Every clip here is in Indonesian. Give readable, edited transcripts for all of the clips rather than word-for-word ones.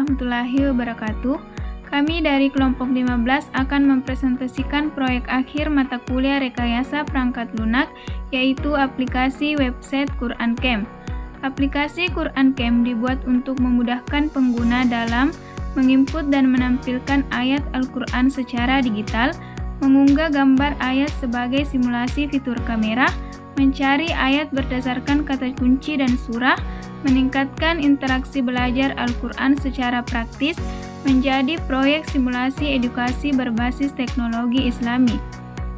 warahmatullahi wabarakatuh. Kami dari kelompok 15 akan mempresentasikan proyek akhir mata kuliah rekayasa perangkat lunak, yaitu aplikasi website Quran Camp. Aplikasi Quran Camp dibuat untuk memudahkan pengguna dalam menginput dan menampilkan ayat Al-Quran secara digital, mengunggah gambar ayat sebagai simulasi fitur kamera, mencari ayat berdasarkan kata kunci dan surah, meningkatkan interaksi belajar Al-Quran secara praktis, menjadi proyek simulasi edukasi berbasis teknologi Islami.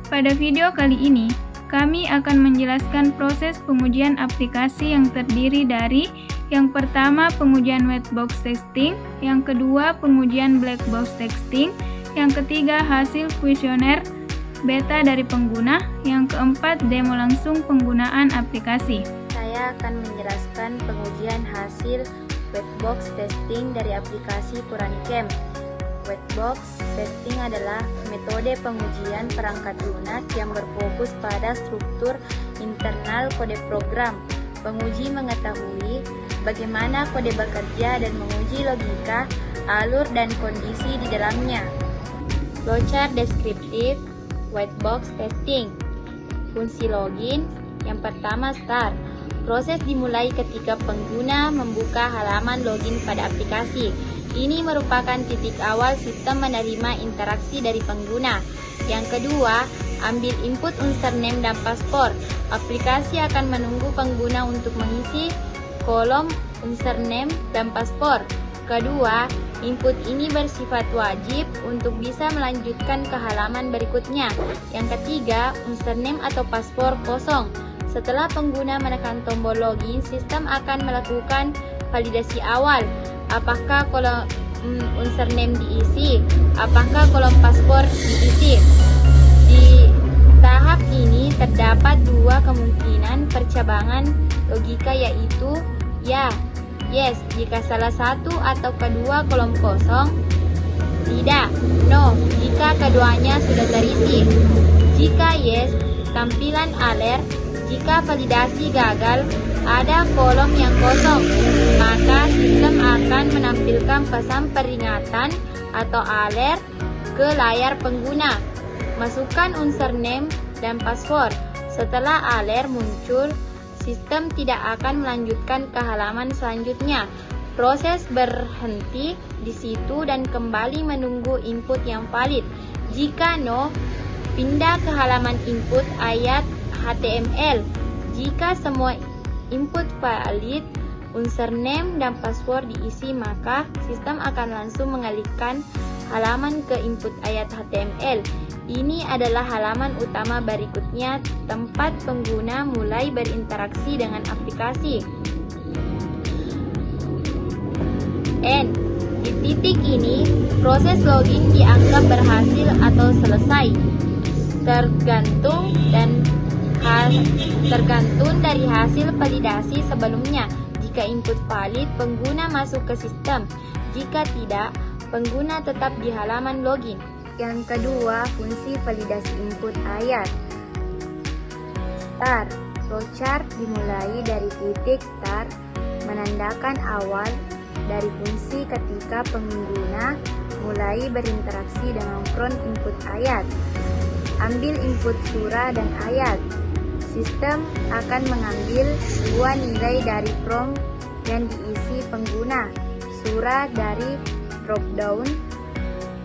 Pada video kali ini, kami akan menjelaskan proses pengujian aplikasi yang terdiri dari yang pertama pengujian white box testing, yang kedua pengujian black box testing, yang ketiga hasil kuesioner beta dari pengguna, yang keempat demo langsung penggunaan aplikasi. Saya akan menjelaskan pengujian hasil white box testing dari aplikasi Quran Camp. White box testing adalah metode pengujian perangkat lunak yang berfokus pada struktur internal kode program. Penguji mengetahui bagaimana kode bekerja dan menguji logika, alur, dan kondisi di dalamnya. Flowchart deskriptif white box testing. Fungsi login. Yang pertama, start. Proses dimulai ketika pengguna membuka halaman login pada aplikasi. Ini merupakan titik awal sistem menerima interaksi dari pengguna. Yang kedua, ambil input username dan paspor. Aplikasi akan menunggu pengguna untuk mengisi kolom username dan paspor. Kedua, input ini bersifat wajib untuk bisa melanjutkan ke halaman berikutnya. Yang ketiga, username atau paspor kosong. Setelah pengguna menekan tombol login, sistem akan melakukan validasi awal. Apakah kolom username diisi? Apakah kolom paspor diisi? Di tahap ini terdapat dua kemungkinan percabangan logika, yaitu ya, yes jika salah satu atau kedua kolom kosong, tidak, no jika keduanya sudah terisi. Jika yes, tampilan alert. Jika validasi gagal, ada kolom yang kosong, maka sistem akan menampilkan pesan peringatan atau alert ke layar pengguna. Masukkan username dan password. Setelah alert muncul, sistem tidak akan melanjutkan ke halaman selanjutnya. Proses berhenti di situ dan kembali menunggu input yang valid. Jika no, pindah ke halaman input ayat HTML. Jika semua input valid, username dan password diisi, maka sistem akan langsung mengalihkan halaman ke input ayat HTML. Ini adalah halaman utama berikutnya, tempat pengguna mulai berinteraksi dengan aplikasi. Di titik ini, proses login dianggap berhasil atau selesai, tergantung dari hasil validasi sebelumnya. Jika input valid, pengguna masuk ke sistem. Jika tidak, pengguna tetap di halaman login. Yang kedua, fungsi validasi input ayat. Start. Flowchart dimulai dari titik start, menandakan awal dari fungsi ketika pengguna mulai berinteraksi dengan front input ayat. Ambil input surah dan ayat. Sistem akan mengambil dua nilai dari prompt yang diisi pengguna, surah dari dropdown,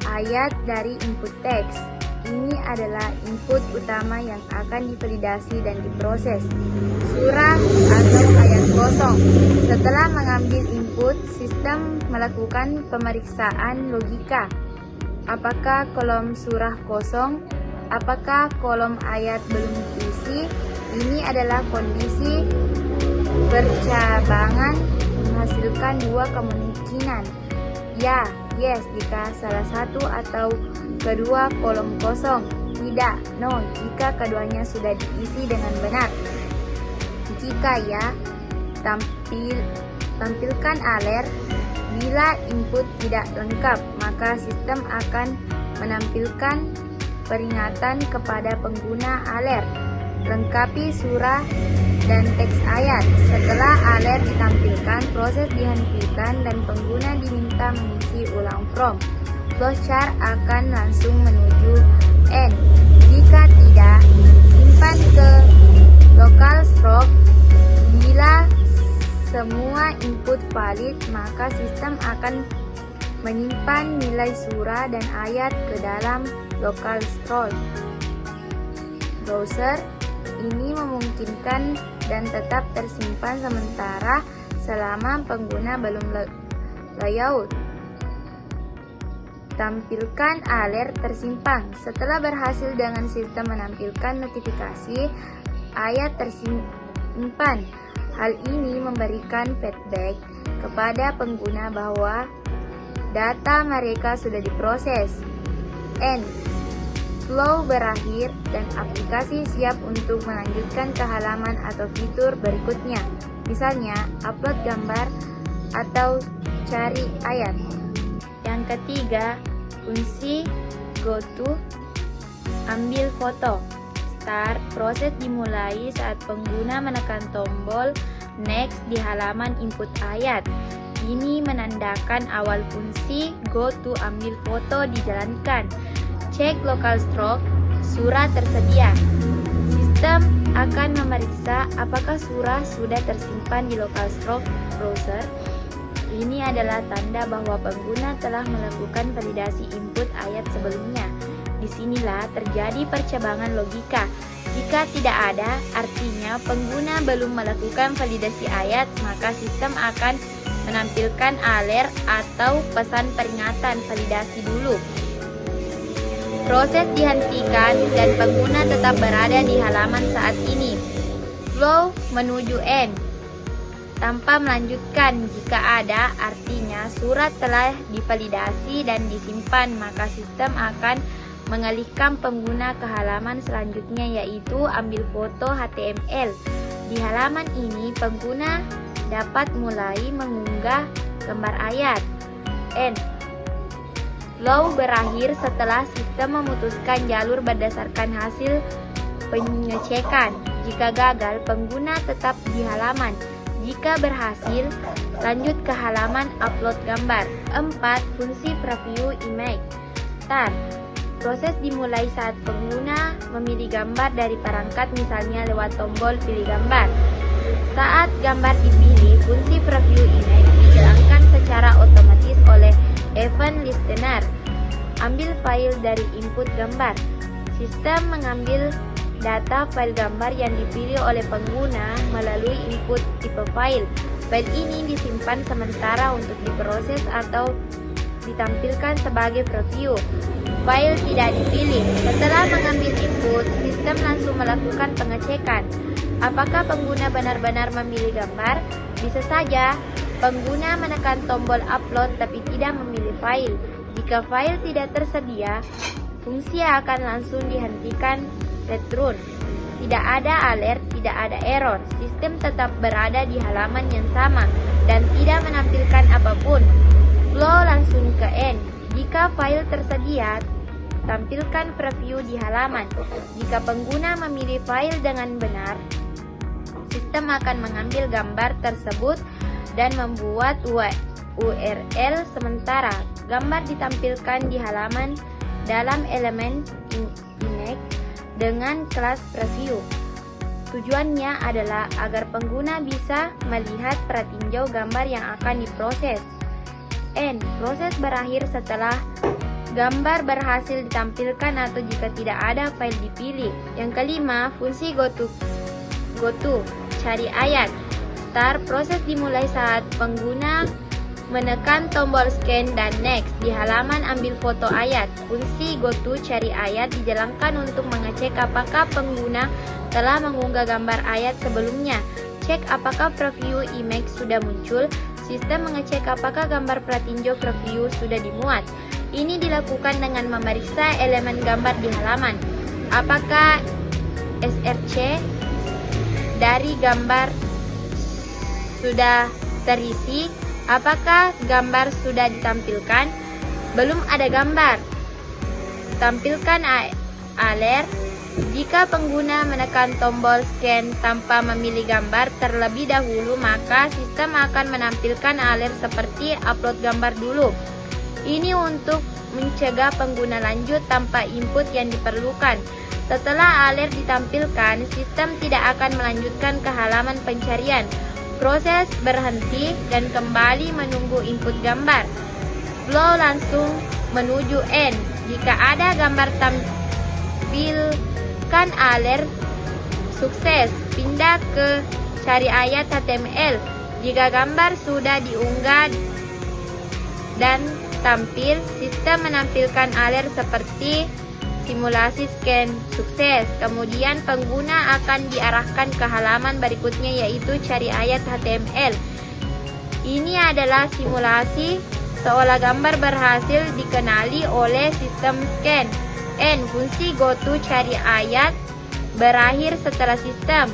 ayat dari input teks. Ini adalah input utama yang akan divalidasi dan diproses. Surah atau ayat kosong. Setelah mengambil input, sistem melakukan pemeriksaan logika. Apakah kolom surah kosong? Apakah kolom ayat belum diisi? Ini adalah kondisi percabangan menghasilkan dua kemungkinan. Ya, yes jika salah satu atau kedua kolom kosong. Tidak, no jika keduanya sudah diisi dengan benar. Jika ya, tampilkan alert. Bila input tidak lengkap, maka sistem akan menampilkan peringatan kepada pengguna alert. Lengkapi surah dan teks ayat. Setelah alert ditampilkan, proses dihentikan dan pengguna diminta mengisi ulang prompt. Flowchart akan langsung menuju end. Jika tidak, simpan ke local stroke. Bila semua input valid, maka sistem akan menyimpan nilai surah dan ayat ke dalam local stroke. Browser ini memungkinkan dan tetap tersimpan sementara selama pengguna belum layout. Tampilkan alert tersimpan. Setelah berhasil dengan sistem menampilkan notifikasi, ayat tersimpan. Hal ini memberikan feedback kepada pengguna bahwa data mereka sudah diproses. End. Flow berakhir dan aplikasi siap untuk melanjutkan ke halaman atau fitur berikutnya. Misalnya, upload gambar atau cari ayat. Yang ketiga, fungsi GoTo, ambil foto. Start, proses dimulai saat pengguna menekan tombol Next di halaman input ayat. Ini menandakan awal fungsi GoTo ambil foto dijalankan. Cek local stroke, surah tersedia. Sistem akan memeriksa apakah surah sudah tersimpan di local stroke browser. Ini adalah tanda bahwa pengguna telah melakukan validasi input ayat sebelumnya. Disinilah terjadi percabangan logika. Jika tidak ada, artinya pengguna belum melakukan validasi ayat, maka sistem akan menampilkan alert atau pesan peringatan validasi dulu. Proses dihentikan dan pengguna tetap berada di halaman saat ini. Flow menuju end. Tanpa melanjutkan, jika ada, artinya surat telah divalidasi dan disimpan, maka sistem akan mengalihkan pengguna ke halaman selanjutnya, yaitu ambil foto HTML. Di halaman ini, pengguna dapat mulai mengunggah gambar ayat. End. Flow berakhir setelah sistem memutuskan jalur berdasarkan hasil pengecekan. Jika gagal, pengguna tetap di halaman. Jika berhasil, lanjut ke halaman upload gambar. 4. Fungsi preview image. Start. Proses dimulai saat pengguna memilih gambar dari perangkat, misalnya lewat tombol pilih gambar. Saat gambar dipilih, fungsi preview image dijalankan secara otomatis oleh event listener. Ambil file dari input gambar. Sistem mengambil data file gambar yang dipilih oleh pengguna melalui input tipe file. File ini disimpan sementara untuk diproses atau ditampilkan sebagai preview. File tidak dipilih. Setelah mengambil input, sistem langsung melakukan pengecekan. Apakah pengguna benar-benar memilih gambar? Bisa saja pengguna menekan tombol upload tapi tidak memilih file. Jika file tidak tersedia, fungsi akan langsung dihentikan return. Tidak ada alert, tidak ada error. Sistem tetap berada di halaman yang sama dan tidak menampilkan apapun. Flow langsung ke end. Jika file tersedia, tampilkan preview di halaman. Jika pengguna memilih file dengan benar, sistem akan mengambil gambar tersebut dan membuat URL sementara. Gambar ditampilkan di halaman dalam elemen image dengan kelas preview. Tujuannya adalah agar pengguna bisa melihat pratinjau gambar yang akan diproses. End. Proses berakhir setelah gambar berhasil ditampilkan atau jika tidak ada file dipilih. Yang kelima, fungsi GoTo, cari ayat. Start. Proses dimulai saat pengguna menekan tombol scan dan next di halaman ambil foto ayat. Fungsi GoTo cari ayat dijalankan untuk mengecek apakah pengguna telah mengunggah gambar ayat sebelumnya. Cek apakah preview image sudah muncul. Sistem mengecek apakah gambar pratinjau preview sudah dimuat. Ini dilakukan dengan memeriksa elemen gambar di halaman. Apakah SRC dari gambar sudah terisi? Apakah gambar sudah ditampilkan? Belum ada gambar. Tampilkan alert Jika pengguna menekan tombol scan tanpa memilih gambar terlebih dahulu, maka sistem akan menampilkan alert seperti upload gambar dulu. Ini untuk mencegah pengguna lanjut tanpa input yang diperlukan. Setelah alert ditampilkan, sistem tidak akan melanjutkan ke halaman pencarian. Proses berhenti dan kembali menunggu input gambar. Flow langsung menuju end. Jika ada gambar tampilkan alert sukses, pindah ke cari ayat HTML. Jika gambar sudah diunggah dan tampil, sistem menampilkan alert seperti simulasi scan sukses. Kemudian pengguna akan diarahkan ke halaman berikutnya, yaitu cari ayat HTML. Ini adalah simulasi seolah gambar berhasil dikenali oleh sistem scan. N. Fungsi goto cari ayat berakhir setelah sistem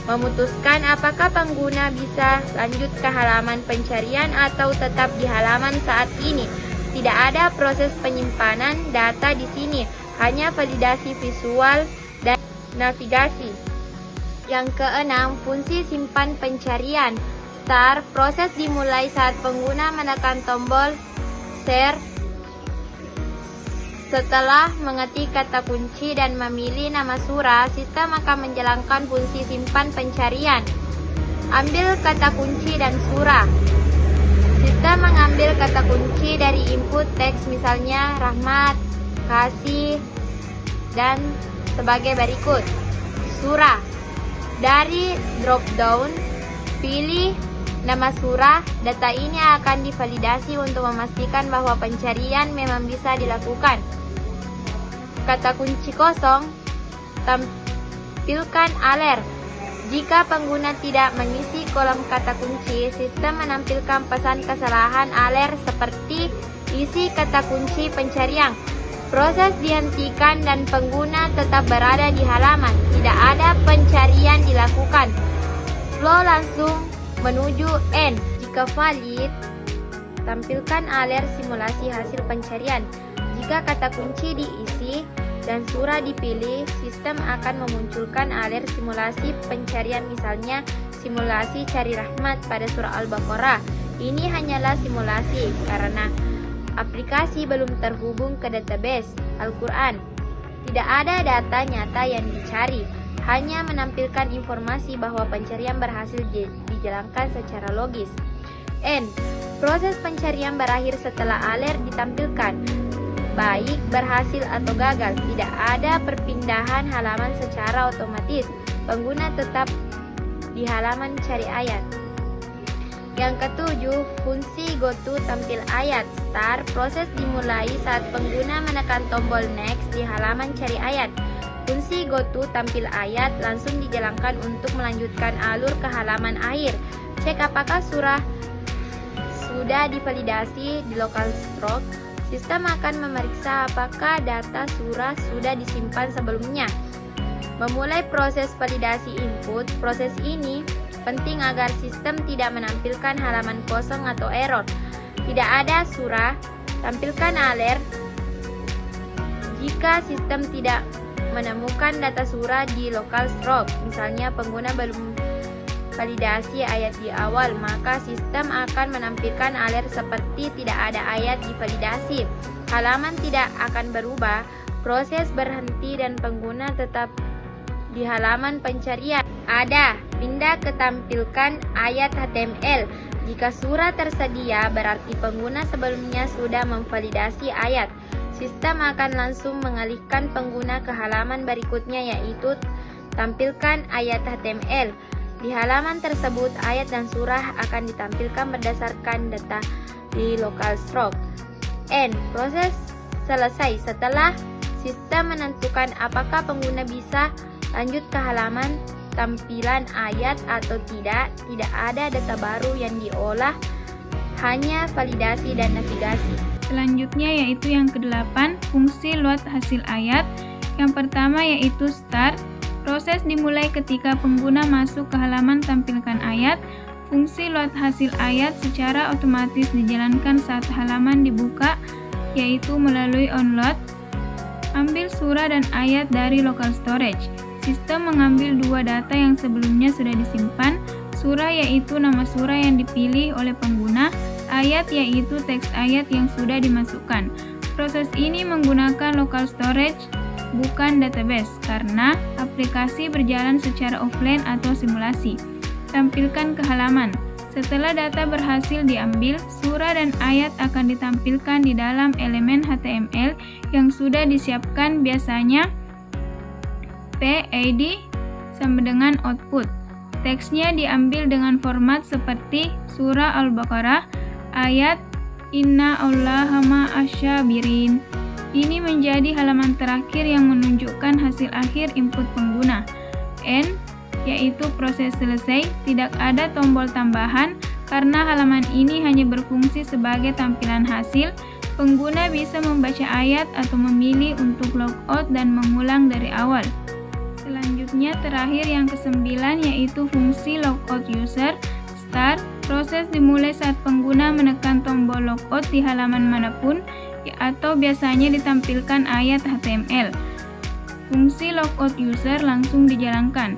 memutuskan apakah pengguna bisa lanjut ke halaman pencarian atau tetap di halaman saat ini. Tidak ada proses penyimpanan data di sini, hanya validasi visual dan navigasi. Yang keenam, fungsi simpan pencarian. Start. Proses dimulai saat pengguna menekan tombol share. Setelah mengetik kata kunci dan memilih nama surah, sistem akan menjalankan fungsi simpan pencarian. Ambil kata kunci dan surah. Sistem mengambil kata kunci dari input teks, misalnya rahmat, kasih, dan sebagai berikut. Surah. Dari drop down, pilih nama surah. Data ini akan divalidasi untuk memastikan bahwa pencarian memang bisa dilakukan. Kata kunci kosong, tampilkan alert. Jika pengguna tidak mengisi kolom kata kunci, sistem menampilkan pesan kesalahan alert seperti isi kata kunci pencarian. Proses dihentikan dan pengguna tetap berada di halaman. Tidak ada pencarian dilakukan. Flow langsung menuju end. Jika valid, tampilkan alert simulasi hasil pencarian. Jika kata kunci diisi dan surah dipilih, sistem akan memunculkan alert simulasi pencarian, misalnya simulasi cari rahmat pada surah Al-Baqarah. Ini hanyalah simulasi karena aplikasi belum terhubung ke database Al-Quran. Tidak ada data nyata yang dicari, hanya menampilkan informasi bahwa pencarian berhasil dijalankan secara logis. N. Proses pencarian berakhir setelah alert ditampilkan, baik berhasil atau gagal. Tidak ada perpindahan halaman secara otomatis. Pengguna tetap di halaman cari ayat. Yang ketujuh, fungsi goto tampil ayat. Start. Proses dimulai saat pengguna menekan tombol next di halaman cari ayat. Fungsi goto tampil ayat langsung dijalankan untuk melanjutkan alur ke halaman akhir. Cek apakah surah sudah divalidasi di local stroke. Sistem akan memeriksa apakah data surah sudah disimpan sebelumnya. Memulai proses validasi input. Proses ini penting agar sistem tidak menampilkan halaman kosong atau error. Tidak ada surah, tampilkan alert. Jika sistem tidak menemukan data surah di local stroke, misalnya pengguna belum validasi ayat di awal, maka sistem akan menampilkan alert seperti tidak ada ayat divalidasi. Halaman tidak akan berubah, proses berhenti dan pengguna tetap di halaman pencarian. Ada, pindah ke tampilkan ayat HTML. Jika surah tersedia, berarti pengguna sebelumnya sudah memvalidasi ayat. Sistem akan langsung mengalihkan pengguna ke halaman berikutnya, yaitu tampilkan ayat HTML. Di halaman tersebut, ayat dan surah akan ditampilkan berdasarkan data di local stroke. N. Proses selesai. Setelah sistem menentukan apakah pengguna bisa lanjut ke halaman tampilan ayat atau tidak, tidak ada data baru yang diolah, hanya validasi dan navigasi. Selanjutnya yaitu yang ke-8, fungsi load hasil ayat. Yang pertama yaitu start. Proses dimulai ketika pengguna masuk ke halaman tampilkan ayat. Fungsi load hasil ayat secara otomatis dijalankan saat halaman dibuka, yaitu melalui onload. Ambil surah dan ayat dari local storage. Sistem mengambil dua data yang sebelumnya sudah disimpan, surah yaitu nama surah yang dipilih oleh pengguna, ayat yaitu teks ayat yang sudah dimasukkan. Proses ini menggunakan local storage, bukan database, karena aplikasi berjalan secara offline atau simulasi. Tampilkan ke halaman. Setelah data berhasil diambil, surah dan ayat akan ditampilkan di dalam elemen HTML yang sudah disiapkan, biasanya PID sama dengan output. Teksnya diambil dengan format seperti surah Al-Baqarah, ayat Inna Allaha ma'asyabirin. Ini menjadi halaman terakhir yang menunjukkan hasil akhir input pengguna. N yaitu proses selesai, tidak ada tombol tambahan karena halaman ini hanya berfungsi sebagai tampilan hasil. Pengguna bisa membaca ayat atau memilih untuk logout dan mengulang dari awal. Selanjutnya terakhir yang ke-9 yaitu fungsi logout user. Start, proses dimulai saat pengguna menekan tombol logout di halaman manapun atau biasanya ditampilkan ayat HTML. Fungsi logout user langsung dijalankan.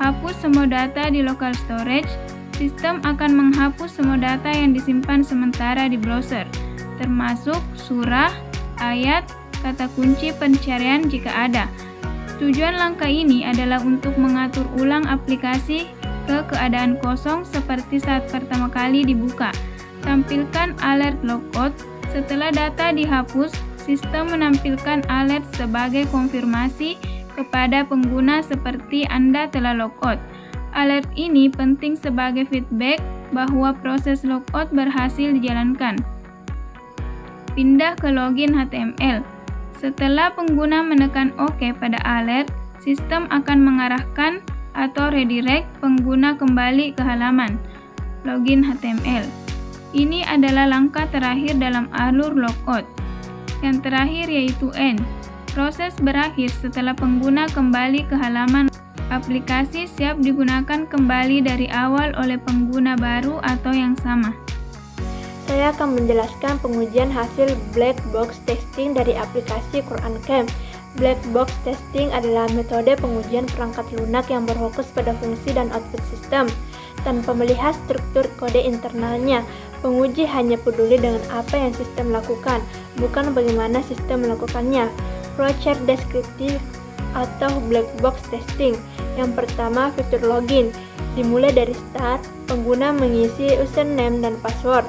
Hapus semua data di local storage. Sistem akan menghapus semua data yang disimpan sementara di browser, termasuk surah, ayat, kata kunci pencarian jika ada. Tujuan langkah ini adalah untuk mengatur ulang aplikasi ke keadaan kosong seperti saat pertama kali dibuka. Tampilkan alert logout. Setelah data dihapus, sistem menampilkan alert sebagai konfirmasi kepada pengguna seperti Anda telah logout. Alert ini penting sebagai feedback bahwa proses logout berhasil dijalankan. Pindah ke login HTML. Setelah pengguna menekan OK pada alert, sistem akan mengarahkan atau redirect pengguna kembali ke halaman login HTML. Ini adalah langkah terakhir dalam alur logout. Yang terakhir yaitu N. Proses berakhir setelah pengguna kembali ke halaman aplikasi siap digunakan kembali dari awal oleh pengguna baru atau yang sama. Saya akan menjelaskan pengujian hasil black box testing dari aplikasi Quran Camp. Black box testing adalah metode pengujian perangkat lunak yang berfokus pada fungsi dan output sistem. Tanpa melihat struktur kode internalnya, penguji hanya peduli dengan apa yang sistem lakukan, bukan bagaimana sistem melakukannya. Flowchart deskriptif atau black box testing. Yang pertama, fitur login. Dimulai dari start, pengguna mengisi username dan password.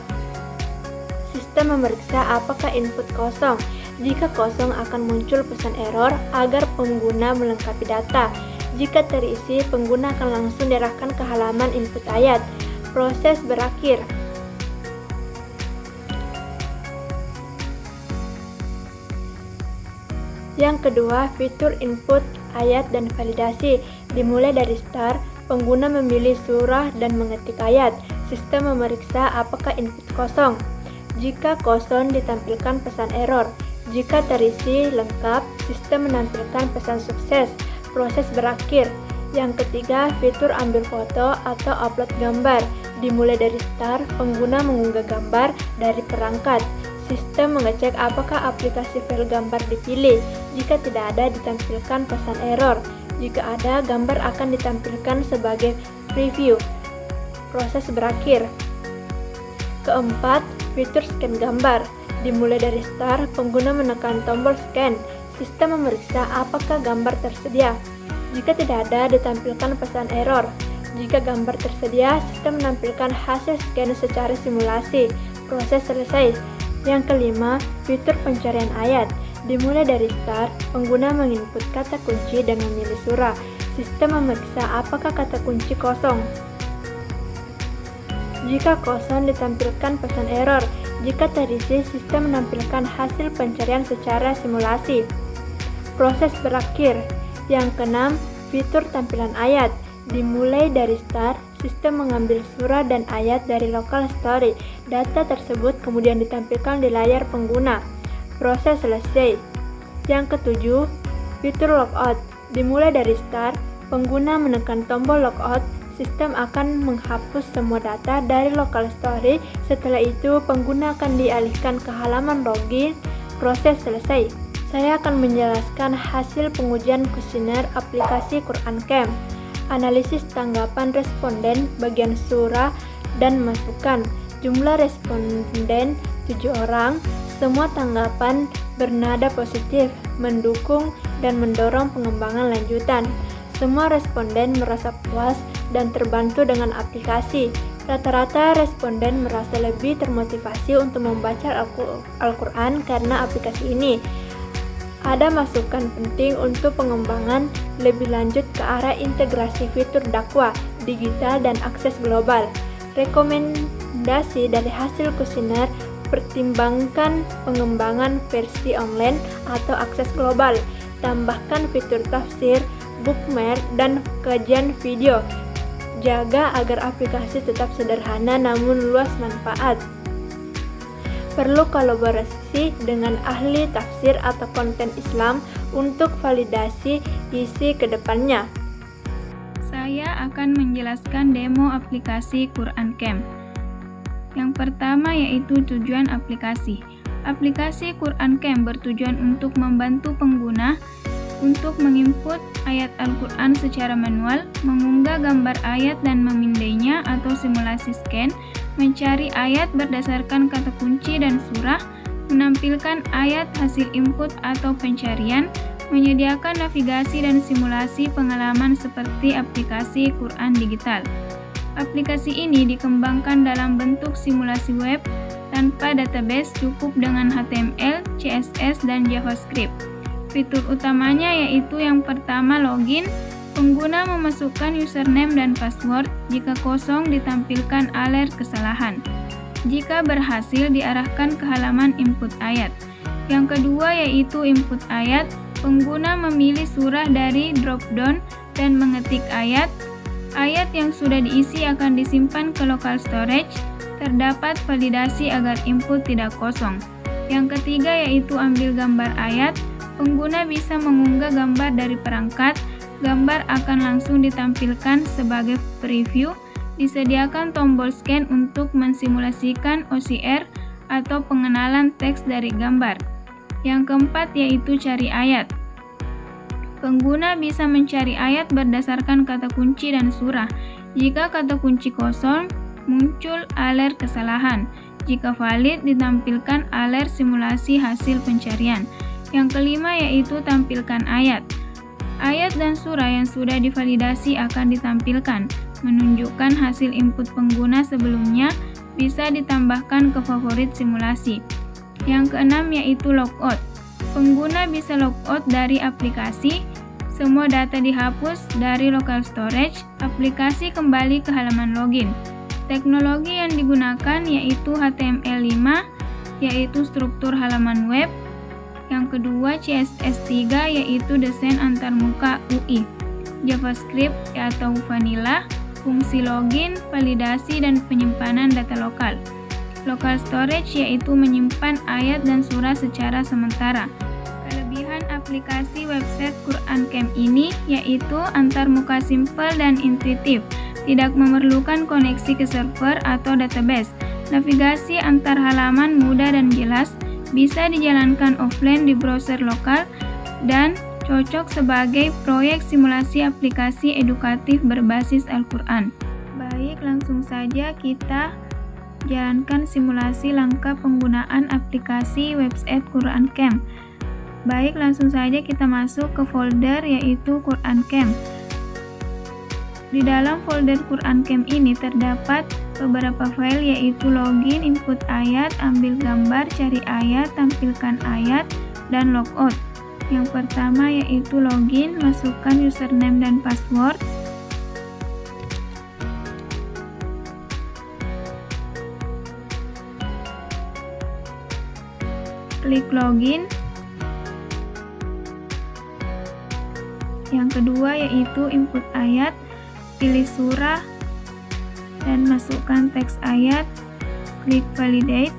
Sistem memeriksa apakah input kosong. Jika kosong akan muncul pesan error agar pengguna melengkapi data. Jika terisi, pengguna akan langsung diarahkan ke halaman input ayat. Proses berakhir. Yang kedua, fitur input ayat dan validasi. Dimulai dari start, pengguna memilih surah dan mengetik ayat. Sistem memeriksa apakah input kosong. Jika kosong, ditampilkan pesan error. Jika terisi lengkap, sistem menampilkan pesan sukses. Proses berakhir. Yang ketiga, fitur ambil foto atau upload gambar. Dimulai dari start, pengguna mengunggah gambar dari perangkat. Sistem mengecek apakah aplikasi file gambar dipilih. Jika tidak ada, ditampilkan pesan error. Jika ada, gambar akan ditampilkan sebagai preview. Proses berakhir. Keempat, fitur scan gambar. Dimulai dari start, pengguna menekan tombol scan. Sistem memeriksa apakah gambar tersedia. Jika tidak ada, ditampilkan pesan error. Jika gambar tersedia, sistem menampilkan hasil scan secara simulasi. Proses selesai. Yang kelima, fitur pencarian ayat. Dimulai dari start, pengguna menginput kata kunci dan memilih surah. Sistem memeriksa apakah kata kunci kosong. Jika kosong, ditampilkan pesan error. Jika terisi, sistem menampilkan hasil pencarian secara simulasi. Proses berakhir. Yang keenam, fitur tampilan ayat. Dimulai dari start, sistem mengambil surah dan ayat dari local storage. Data tersebut kemudian ditampilkan di layar pengguna. Proses selesai. Yang ketujuh, fitur logout. Dimulai dari start, pengguna menekan tombol logout, sistem akan menghapus semua data dari local storage. Setelah itu, pengguna akan dialihkan ke halaman login. Proses selesai. Saya akan menjelaskan hasil pengujian kuesioner aplikasi Quran Camp, analisis tanggapan responden bagian surah dan masukan. Jumlah responden 7 orang, semua tanggapan bernada positif, mendukung dan mendorong pengembangan lanjutan. Semua responden merasa puas dan terbantu dengan aplikasi. Rata-rata responden merasa lebih termotivasi untuk membaca Al-Quran karena aplikasi ini. Ada masukan penting untuk pengembangan lebih lanjut ke arah integrasi fitur dakwah, digital, dan akses global. Rekomendasi dari hasil kuesioner: pertimbangkan pengembangan versi online atau akses global, tambahkan fitur tafsir, bookmark, dan kajian video. Jaga agar aplikasi tetap sederhana namun luas manfaat. Perlu kolaborasi dengan ahli tafsir atau konten Islam untuk validasi isi ke depannya. Saya akan menjelaskan demo aplikasi Quran Camp. Yang pertama yaitu tujuan aplikasi. Aplikasi Quran Camp bertujuan untuk membantu pengguna untuk menginput ayat Al-Quran secara manual, mengunggah gambar ayat dan memindainya atau simulasi scan, mencari ayat berdasarkan kata kunci dan surah, menampilkan ayat hasil input atau pencarian, menyediakan navigasi dan simulasi pengalaman seperti aplikasi Quran digital. Aplikasi ini dikembangkan dalam bentuk simulasi web tanpa database, cukup dengan HTML, CSS, dan JavaScript. Fitur utamanya yaitu yang pertama, login. Pengguna memasukkan username dan password. Jika kosong, ditampilkan alert kesalahan. Jika berhasil, diarahkan ke halaman input ayat. Yang kedua yaitu input ayat. Pengguna memilih surah dari drop-down dan mengetik ayat. Ayat yang sudah diisi akan disimpan ke local storage. Terdapat validasi agar input tidak kosong. Yang ketiga yaitu ambil gambar ayat. Pengguna bisa mengunggah gambar dari perangkat. Gambar akan langsung ditampilkan sebagai preview. Disediakan tombol scan untuk mensimulasikan OCR atau pengenalan teks dari gambar. Yang keempat yaitu cari ayat. Pengguna bisa mencari ayat berdasarkan kata kunci dan surah. Jika kata kunci kosong, muncul alert kesalahan. Jika valid, ditampilkan alert simulasi hasil pencarian. Yang kelima yaitu tampilkan ayat. Ayat dan surah yang sudah divalidasi akan ditampilkan, menunjukkan hasil input pengguna sebelumnya, bisa ditambahkan ke favorit simulasi. Yang keenam yaitu logout. Pengguna bisa logout dari aplikasi, semua data dihapus dari local storage, aplikasi kembali ke halaman login. Teknologi yang digunakan yaitu HTML5, yaitu struktur halaman web. Yang kedua CSS3 yaitu desain antarmuka UI. JavaScript atau vanilla, fungsi login, validasi dan penyimpanan data lokal. Local storage yaitu menyimpan ayat dan surah secara sementara. Kelebihan aplikasi website Quran Camp ini yaitu antarmuka simpel dan intuitif, tidak memerlukan koneksi ke server atau database. Navigasi antar halaman mudah dan jelas, bisa dijalankan offline di browser lokal, dan cocok sebagai proyek simulasi aplikasi edukatif berbasis Al-Quran. Baik, langsung saja kita jalankan simulasi langkah penggunaan aplikasi website Quran Camp. Baik, langsung saja kita masuk ke folder yaitu Quran Camp. Di dalam folder Quran Camp ini terdapat beberapa file yaitu login, input ayat, ambil gambar, cari ayat, tampilkan ayat, dan logout. Yang pertama yaitu login, masukkan username dan password. Klik login. Yang kedua yaitu input ayat, pilih surah dan masukkan teks ayat, klik validate.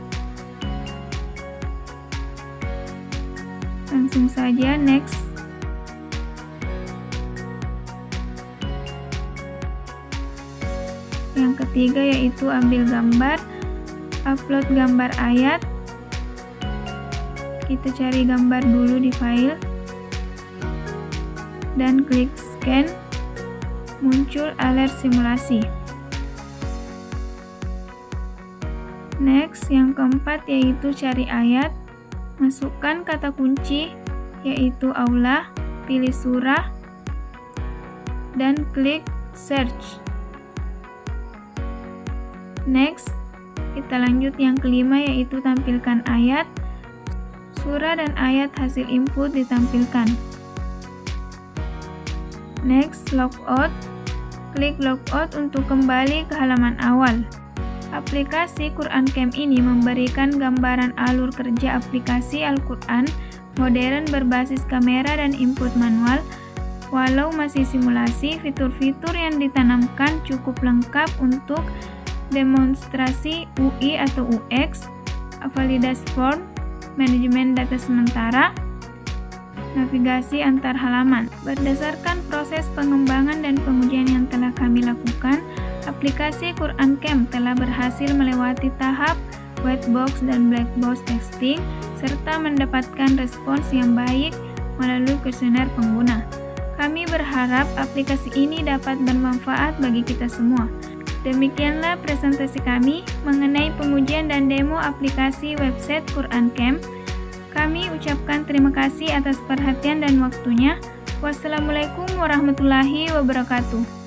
Langsung saja next. Yang ketiga yaitu ambil gambar, upload gambar ayat, Kita cari gambar dulu di file dan klik scan. Muncul alert simulasi. Next, yang keempat yaitu cari ayat. Masukkan kata kunci yaitu aula, pilih surah, dan klik search. Next, kita lanjut yang kelima yaitu tampilkan ayat. Surah dan ayat hasil input ditampilkan. Next, logout. Klik logout untuk kembali ke halaman awal. Aplikasi Quran Camp ini memberikan gambaran alur kerja aplikasi Al-Quran modern berbasis kamera dan input manual. Walau masih simulasi, fitur-fitur yang ditanamkan cukup lengkap untuk demonstrasi UI atau UX, validasi form, manajemen data sementara, navigasi antar halaman. Berdasarkan proses pengembangan dan pengujian yang telah kami lakukan, aplikasi Quran Camp telah berhasil melewati tahap white box dan black box testing serta mendapatkan respons yang baik melalui kuesioner pengguna. Kami berharap aplikasi ini dapat bermanfaat bagi kita semua. Demikianlah presentasi kami mengenai pengujian dan demo aplikasi website Quran Camp. Kami ucapkan terima kasih atas perhatian dan waktunya. Wassalamualaikum warahmatullahi wabarakatuh.